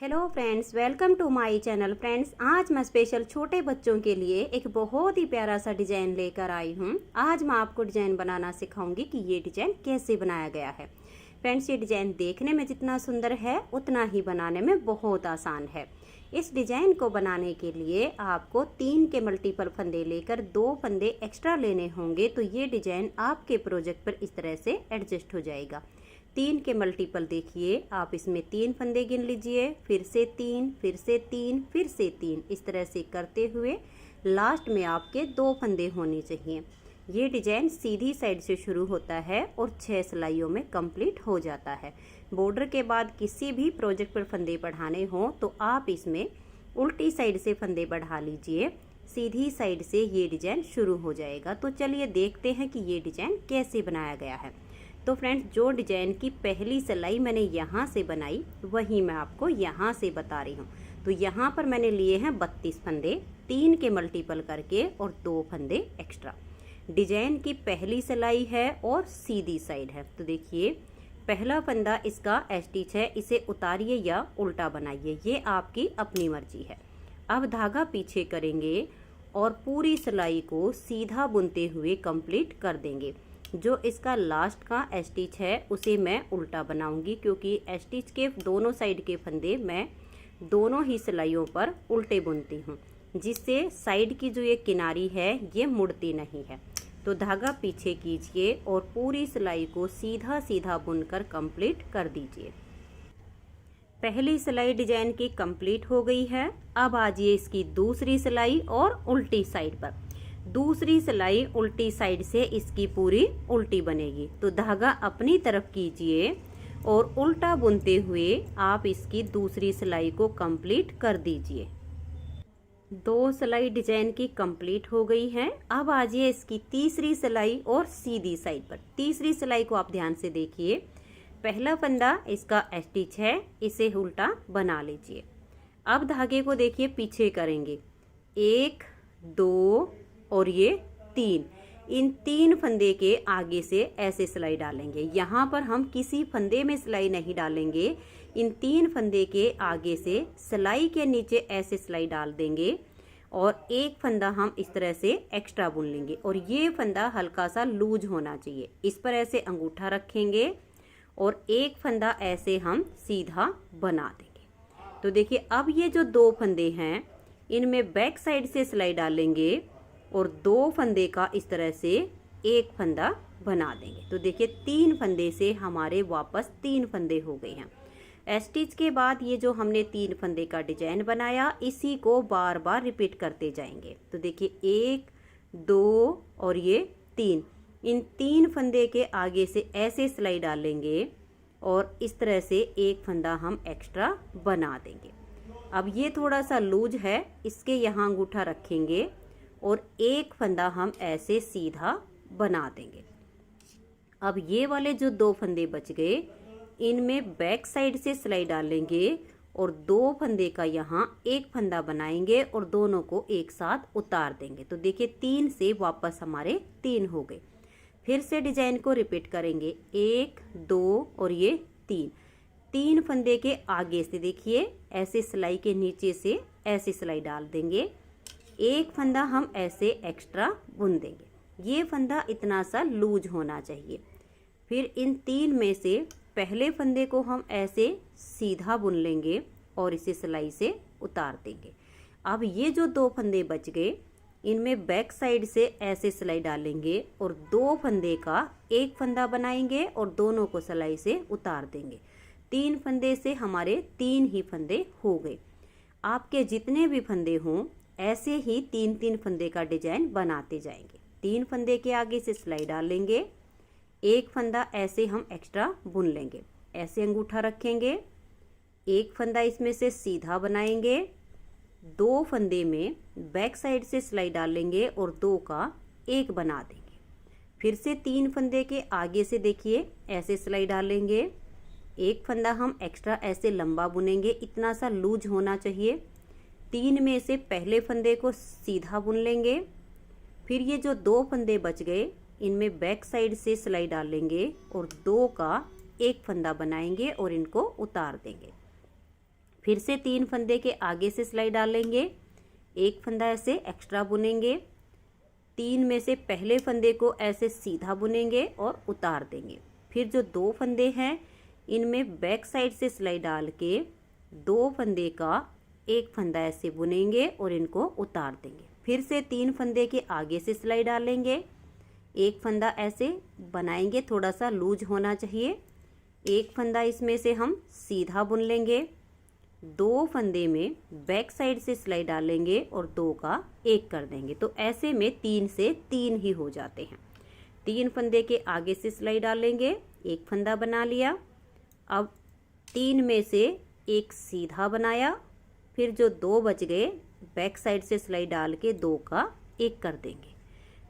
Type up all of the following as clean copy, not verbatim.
Hello friends, welcome to my channel. Friends, आज मैं special छोटे बच्चों के लिए एक बहुत ही प्यारा सा डिज़ाइन लेकर आई हूँ। आज मैं आपको डिज़ाइन बनाना सिखाऊंगी कि ये डिज़ाइन कैसे बनाया गया है। फ्रेंड्स, ये डिज़ाइन देखने में जितना सुंदर है उतना ही बनाने में बहुत आसान है। इस डिज़ाइन को बनाने के लिए आपको 3 के मल्टीपल फंदे लेकर 2 फंदे एक्स्ट्रा लेने होंगे, तो ये डिज़ाइन आपके प्रोजेक्ट पर इस तरह से एडजस्ट हो जाएगा। 3 के मल्टीपल देखिए, आप इसमें 3 फंदे गिन लीजिए, फिर से 3, फिर से 3, फिर से 3, इस तरह से करते हुए लास्ट में आपके 2 फंदे होने चाहिए। ये डिजाइन सीधी साइड से शुरू होता है और 6 सिलाइयों में कंप्लीट हो जाता है। बॉर्डर के बाद किसी भी प्रोजेक्ट पर फंदे बढ़ाने हो तो आप इसमें उल्टी साइड से फंदे बढ़ा लीजिए, सीधी साइड से ये डिजाइन शुरू हो जाएगा। तो चलिए देखते हैं कि ये डिजाइन कैसे बनाया गया है। तो फ्रेंड्स, जो डिजाइन की पहली सिलाई मैंने यहाँ से बनाई वही मैं आपको यहाँ से बता रही हूँ। तो यहाँ पर मैंने लिए हैं 32 फंदे, 3 के मल्टीपल करके और 2 फंदे एक्स्ट्रा। डिजाइन की पहली सिलाई है और सीधी साइड है। तो देखिए, पहला फंदा इसका स्टिच है, इसे उतारिए या उल्टा बनाइए, ये आपकी अपनी मर्जी है। अब धागा पीछे करेंगे और पूरी सिलाई को सीधा बुनते हुए कंप्लीट कर देंगे। जो इसका लास्ट का स्टिच है उसे मैं उल्टा बनाऊंगी, क्योंकि स्टिच के दोनों साइड के फंदे मैं दोनों ही सिलाइयों पर उल्टे बुनती हूँ, जिससे साइड की जो ये किनारी है ये मुड़ती नहीं है। तो धागा पीछे कीजिए और पूरी सिलाई को सीधा सीधा बुनकर कंप्लीट कर दीजिए। पहली सिलाई डिजाइन की कंप्लीट हो गई है। अब आजिए इसकी दूसरी सिलाई और उल्टी साइड पर। दूसरी सिलाई उल्टी साइड से इसकी पूरी उल्टी बनेगी। तो धागा अपनी तरफ कीजिए और उल्टा बुनते हुए आप इसकी दूसरी सिलाई को कंप्लीट कर दीजिए। 2 सिलाई डिजाइन की कंप्लीट हो गई है। अब आजिए इसकी तीसरी सिलाई और सीधी साइड पर। तीसरी सिलाई को आप ध्यान से देखिए, पहला फंदा इसका स्टिच है, इसे उल्टा बना लीजिए। अब धागे को देखिए पीछे करेंगे, 1, 2 और ये 3। इन 3 फंदे के आगे से ऐसे सिलाई डालेंगे। यहाँ पर हम किसी फंदे में सिलाई नहीं डालेंगे, इन 3 फंदे के आगे से सिलाई के नीचे ऐसे सिलाई डाल देंगे और एक फंदा हम इस तरह से एक्स्ट्रा बुन लेंगे। और ये फंदा हल्का सा लूज होना चाहिए, इस पर ऐसे अंगूठा रखेंगे और एक फंदा ऐसे हम सीधा बना देंगे। तो देखिए, अब ये जो 2 फंदे हैं इनमें बैक साइड से सिलाई डालेंगे और 2 फंदे का इस तरह से एक फंदा बना देंगे। तो देखिए, 3 फंदे से हमारे वापस 3 फंदे हो गए हैं। स्टिच के बाद ये जो हमने 3 फंदे का डिजाइन बनाया, इसी को बार बार रिपीट करते जाएंगे। तो देखिए, 1, 2 और ये 3, इन 3 फंदे के आगे से ऐसे सिलाई डालेंगे और इस तरह से एक फंदा हम एक्स्ट्रा बना देंगे। अब ये थोड़ा सा लूज है, इसके यहाँ अंगूठा रखेंगे और एक फंदा हम ऐसे सीधा बना देंगे। अब ये वाले जो 2 फंदे बच गए, इनमें बैक साइड से सिलाई डालेंगे और 2 फंदे का यहाँ एक फंदा बनाएंगे और दोनों को एक साथ उतार देंगे। तो देखिए, 3 से वापस हमारे 3 हो गए। फिर से डिजाइन को रिपीट करेंगे, 1, 2 और ये 3। 3 फंदे के आगे से देखिए ऐसे सिलाई के नीचे से ऐसे सिलाई डाल देंगे, एक फंदा हम ऐसे एक्स्ट्रा बुन देंगे। ये फंदा इतना सा लूज होना चाहिए। फिर इन 3 में से पहले फंदे को हम ऐसे सीधा बुन लेंगे और इसे सिलाई से उतार देंगे। अब ये जो 2 फंदे बच गए, इनमें बैक साइड से ऐसे सिलाई डालेंगे और 2 फंदे का एक फंदा बनाएंगे और दोनों को सिलाई से उतार देंगे। 3 फंदे से हमारे 3 ही फंदे हो गए। आपके जितने भी फंदे हों ऐसे ही 3-3 फंदे का डिजाइन बनाते जाएंगे। 3 फंदे के आगे से सिलाई डालेंगे, एक फंदा ऐसे हम एक्स्ट्रा बुन लेंगे, ऐसे अंगूठा रखेंगे, एक फंदा इसमें से सीधा बनाएंगे, 2 फंदे में बैक साइड से सिलाई डालेंगे और 2 का एक बना देंगे। फिर से 3 फंदे के आगे से देखिए ऐसे सिलाई डालेंगे, एक फंदा हम एक्स्ट्रा ऐसे लंबा बुनेंगे, इतना सा लूज होना चाहिए। 3 में से पहले फंदे को सीधा बुन लेंगे। फिर ये जो 2 फंदे बच गए, इनमें बैक साइड से सिलाई डालेंगे और 2 का एक फंदा बनाएंगे और इनको उतार देंगे। फिर से 3 फंदे के आगे से सिलाई डालेंगे, एक फंदा ऐसे एक्स्ट्रा बुनेंगे, 3 में से पहले फंदे को ऐसे सीधा बुनेंगे और उतार देंगे। फिर जो 2 फंदे हैं इनमें बैक साइड से सिलाई डाल के 2 फंदे का एक फंदा ऐसे बुनेंगे और इनको उतार देंगे। फिर से 3 फंदे के आगे से सिलाई डालेंगे, एक फंदा ऐसे बनाएंगे, थोड़ा सा लूज होना चाहिए, एक फंदा इसमें से हम सीधा बुन लेंगे, 2 फंदे में बैक साइड से सिलाई डालेंगे और 2 का एक कर देंगे। तो ऐसे में 3 से 3 ही हो जाते हैं। 3 फंदे के आगे से सिलाई डालेंगे, एक फंदा बना लिया, अब 3 में से एक सीधा बनाया, फिर जो 2 बच गए बैक साइड से सिलाई डाल के 2 का एक कर देंगे।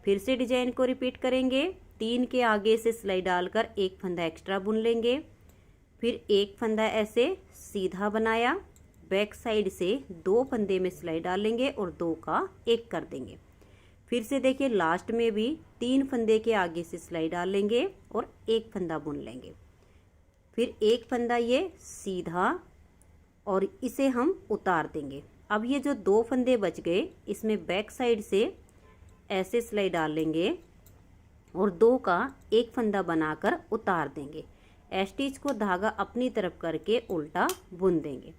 फिर से डिजाइन को रिपीट करेंगे, 3 के आगे से सिलाई डालकर एक फंदा एक्स्ट्रा बुन लेंगे, फिर एक फंदा ऐसे सीधा बनाया, बैक साइड से 2 फंदे में सिलाई डालेंगे और 2 का एक कर देंगे। फिर से देखिए लास्ट में भी 3 फंदे के आगे से सिलाई डालेंगे और एक फंदा बुन लेंगे, फिर एक फंदा ये सीधा और इसे हम उतार देंगे। अब ये जो 2 फंदे बच गए इसमें बैक साइड से ऐसे सिलाई डालेंगे और 2 का एक फंदा बनाकर उतार देंगे। स्टिच को धागा अपनी तरफ करके उल्टा बुन देंगे।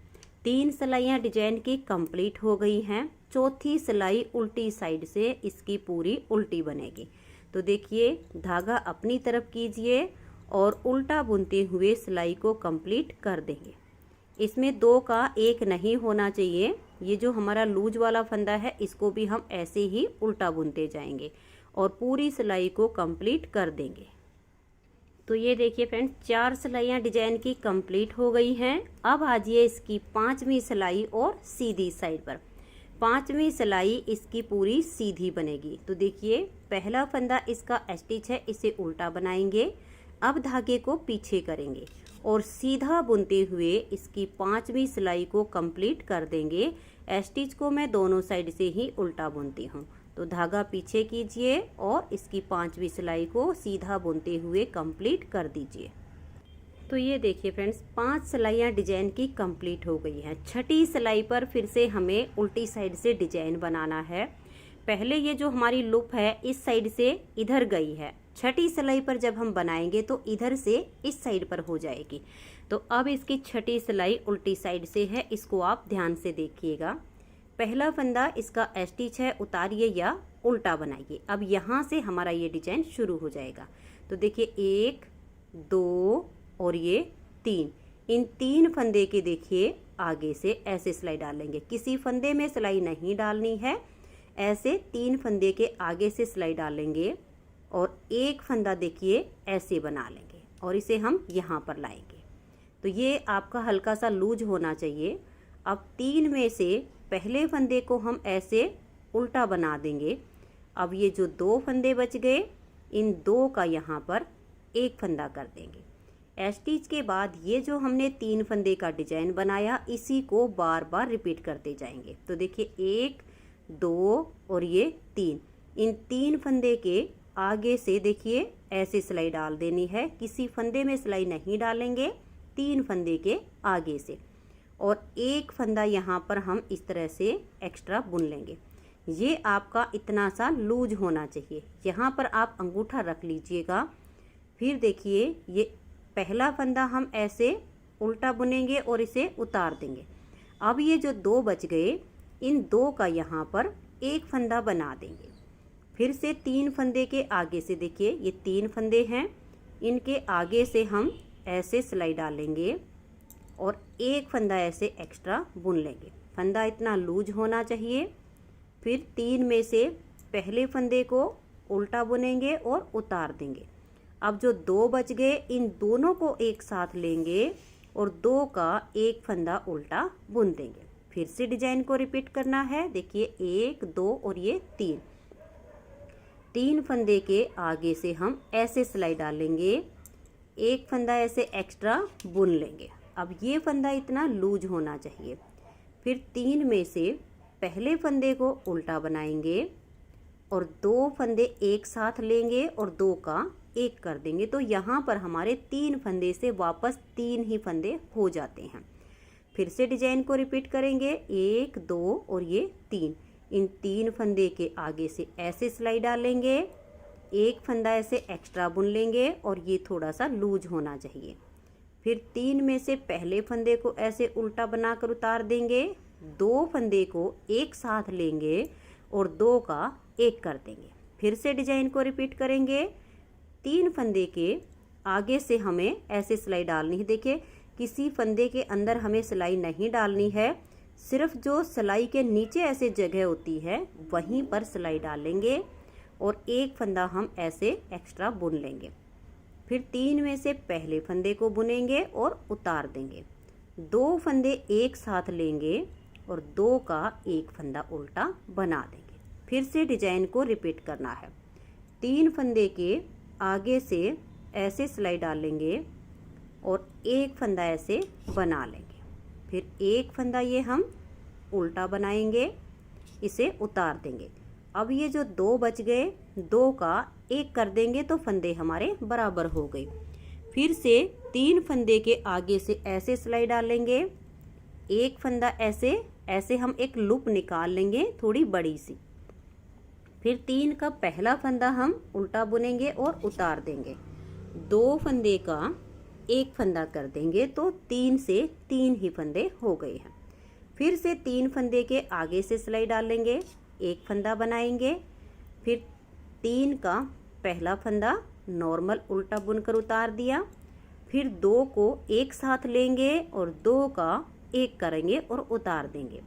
3 सिलाइयाँ डिजाइन की कंप्लीट हो गई हैं। चौथी सिलाई उल्टी साइड से इसकी पूरी उल्टी बनेगी। तो देखिए धागा अपनी तरफ कीजिए और उल्टा बुनते हुए सिलाई को कंप्लीट कर देंगे। इसमें 2 का एक नहीं होना चाहिए। ये जो हमारा लूज वाला फंदा है इसको भी हम ऐसे ही उल्टा बुनते जाएंगे और पूरी सिलाई को कंप्लीट कर देंगे। तो ये देखिए फ्रेंड्स 4 सिलाइयाँ डिजाइन की कंप्लीट हो गई हैं। अब आ जाइए इसकी 5वीं सिलाई और सीधी साइड पर। 5वीं सिलाई इसकी पूरी सीधी बनेगी। तो देखिए पहला फंदा इसका स्टिच है, इसे उल्टा बनाएंगे। अब धागे को पीछे करेंगे और सीधा बुनते हुए इसकी 5वीं सिलाई को कंप्लीट कर देंगे। स्टिच को मैं दोनों साइड से ही उल्टा बुनती हूँ। तो धागा पीछे कीजिए और इसकी 5वीं सिलाई को सीधा बुनते हुए कंप्लीट कर दीजिए। तो ये देखिए फ्रेंड्स 5 सिलाइयाँ डिजाइन की कंप्लीट हो गई हैं। 6ठी सिलाई पर फिर से हमें उल्टी साइड से डिजाइन बनाना है। पहले ये जो हमारी लूप है इस साइड से इधर गई है, 6ठी सिलाई पर जब हम बनाएंगे तो इधर से इस साइड पर हो जाएगी। तो अब इसकी 6ठी सिलाई उल्टी साइड से है, इसको आप ध्यान से देखिएगा। पहला फंदा इसका स्टिच है, उतारिए या उल्टा बनाइए। अब यहाँ से हमारा ये डिजाइन शुरू हो जाएगा। तो देखिए 1 2 और ये 3, इन 3 फंदे के देखिए आगे से ऐसे सिलाई डालेंगे। किसी फंदे में सिलाई नहीं डालनी है, ऐसे 3 फंदे के आगे से सिलाई डालेंगे और एक फंदा देखिए ऐसे बना लेंगे और इसे हम यहाँ पर लाएंगे। तो ये आपका हल्का सा लूज होना चाहिए। अब 3 में से पहले फंदे को हम ऐसे उल्टा बना देंगे। अब ये जो 2 फंदे बच गए इन 2 का यहाँ पर एक फंदा कर देंगे। स्टिच के बाद ये जो हमने 3 फंदे का डिजाइन बनाया इसी को बार बार रिपीट करते जाएंगे। तो देखिए 1 2 और ये 3, इन 3 फंदे के आगे से देखिए ऐसे सिलाई डाल देनी है। किसी फंदे में सिलाई नहीं डालेंगे, 3 फंदे के आगे से, और एक फंदा यहाँ पर हम इस तरह से एक्स्ट्रा बुन लेंगे। ये आपका इतना सा लूज होना चाहिए। यहाँ पर आप अंगूठा रख लीजिएगा। फिर देखिए ये पहला फंदा हम ऐसे उल्टा बुनेंगे और इसे उतार देंगे। अब ये जो 2 बच गए इन 2 का यहाँ पर एक फंदा बना देंगे। फिर से 3 फंदे के आगे से देखिए ये 3 फंदे हैं, इनके आगे से हम ऐसे सिलाई डालेंगे और एक फंदा ऐसे एक्स्ट्रा बुन लेंगे। फंदा इतना लूज होना चाहिए। फिर 3 में से पहले फंदे को उल्टा बुनेंगे और उतार देंगे। अब जो 2 बच गए इन दोनों को एक साथ लेंगे और 2 का एक फंदा उल्टा बुन देंगे। फिर से डिजाइन को रिपीट करना है। देखिए 1 2 और ये 3 फंदे के आगे से हम ऐसे सिलाई डालेंगे, एक फंदा ऐसे एक्स्ट्रा बुन लेंगे। अब ये फंदा इतना लूज होना चाहिए। फिर 3 में से पहले फंदे को उल्टा बनाएंगे और 2 फंदे एक साथ लेंगे और 2 का एक कर देंगे। तो यहाँ पर हमारे 3 फंदे से वापस 3 ही फंदे हो जाते हैं। फिर से डिजाइन को रिपीट करेंगे, 1 2 और ये 3। इन 3 फंदे के आगे से ऐसे सिलाई डालेंगे, एक फंदा ऐसे एक्स्ट्रा बुन लेंगे और ये थोड़ा सा लूज होना चाहिए। फिर 3 में से पहले फंदे को ऐसे उल्टा बनाकर उतार देंगे, 2 फंदे को एक साथ लेंगे और 2 का 1 कर देंगे। फिर से डिजाइन को रिपीट करेंगे, 3 फंदे के आगे से हमें ऐसे सिलाई डालनी है। देखिए किसी फंदे के अंदर हमें सिलाई नहीं डालनी है, सिर्फ जो सिलाई के नीचे ऐसे जगह होती है वहीं पर सिलाई डालेंगे और एक फंदा हम ऐसे एक्स्ट्रा बुन लेंगे। फिर 3 में से पहले फंदे को बुनेंगे और उतार देंगे, 2 फंदे एक साथ लेंगे और 2 का 1 फंदा उल्टा बना देंगे। फिर से डिजाइन को रिपीट करना है, 3 फंदे के आगे से ऐसे सिलाई डालेंगे और 1 फंदा ऐसे बना लेंगे। फिर 1 फंदा ये हम उल्टा बनाएंगे, इसे उतार देंगे। अब ये जो 2 बच गए, 2 का 1 कर देंगे तो फंदे हमारे बराबर हो गए। फिर से 3 फंदे के आगे से ऐसे सिलाई डालेंगे, 1 फंदा ऐसे हम एक लूप निकाल लेंगे थोड़ी बड़ी सी। फिर 3 का पहला फंदा हम उल्टा बुनेंगे और उतार देंगे, 2 फंदे का 1 फंदा कर देंगे तो 3 से 3 ही फंदे हो गए हैं। फिर से 3 फंदे के आगे से सिलाई डालेंगे, 1 फंदा बनाएंगे। फिर 3 का पहला फंदा नॉर्मल उल्टा बुनकर उतार दिया। फिर 2 को एक साथ लेंगे और 2 का 1 करेंगे और उतार देंगे।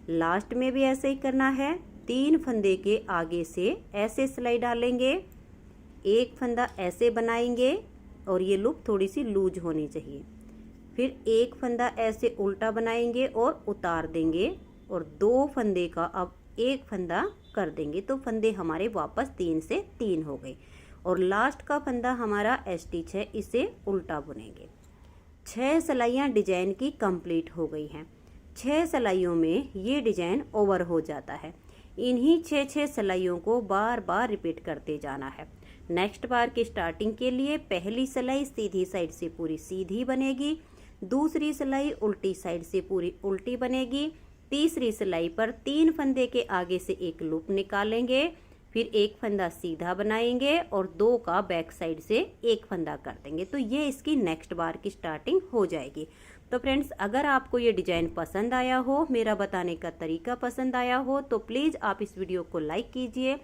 लास्ट में भी ऐसे ही करना है, 3 फंदे के आगे से ऐसे सिलाई डालेंगे, 1 फंदा ऐसे बनाएंगे और ये लूप थोड़ी सी लूज होनी चाहिए। फिर 1 फंदा ऐसे उल्टा बनाएंगे और उतार देंगे और 2 फंदे का अब 1 फंदा कर देंगे तो फंदे हमारे वापस 3 से 3 हो गए। और लास्ट का फंदा हमारा स्टिच है, इसे उल्टा बुनेंगे। 6 सिलाइयाँ डिजाइन की कंप्लीट हो गई हैं। 6 सिलाइयों में ये डिजाइन ओवर हो जाता है। इन्हीं 6 सिलाइयों को बार बार रिपीट करते जाना है। नेक्स्ट बार की स्टार्टिंग के लिए पहली सिलाई सीधी साइड से पूरी सीधी बनेगी, दूसरी सिलाई उल्टी साइड से पूरी उल्टी बनेगी, तीसरी सिलाई पर 3 फंदे के आगे से एक लूप निकालेंगे, फिर 1 फंदा सीधा बनाएंगे और 2 का बैक साइड से 1 फंदा कर देंगे। तो ये इसकी नेक्स्ट बार की स्टार्टिंग हो जाएगी। तो फ्रेंड्स, अगर आपको ये डिजाइन पसंद आया हो, मेरा बताने का तरीका पसंद आया हो, तो प्लीज़ आप इस वीडियो को लाइक कीजिए,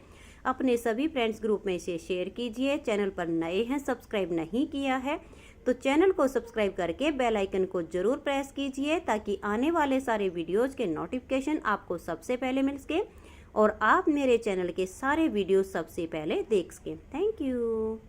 अपने सभी फ्रेंड्स ग्रुप में इसे शेयर कीजिए। चैनल पर नए हैं, सब्सक्राइब नहीं किया है तो चैनल को सब्सक्राइब करके बेल आइकन को जरूर प्रेस कीजिए ताकि आने वाले सारे वीडियोज़ के नोटिफिकेशन आपको सबसे पहले मिल सके और आप मेरे चैनल के सारे वीडियो सबसे पहले देख सकें। Thank you.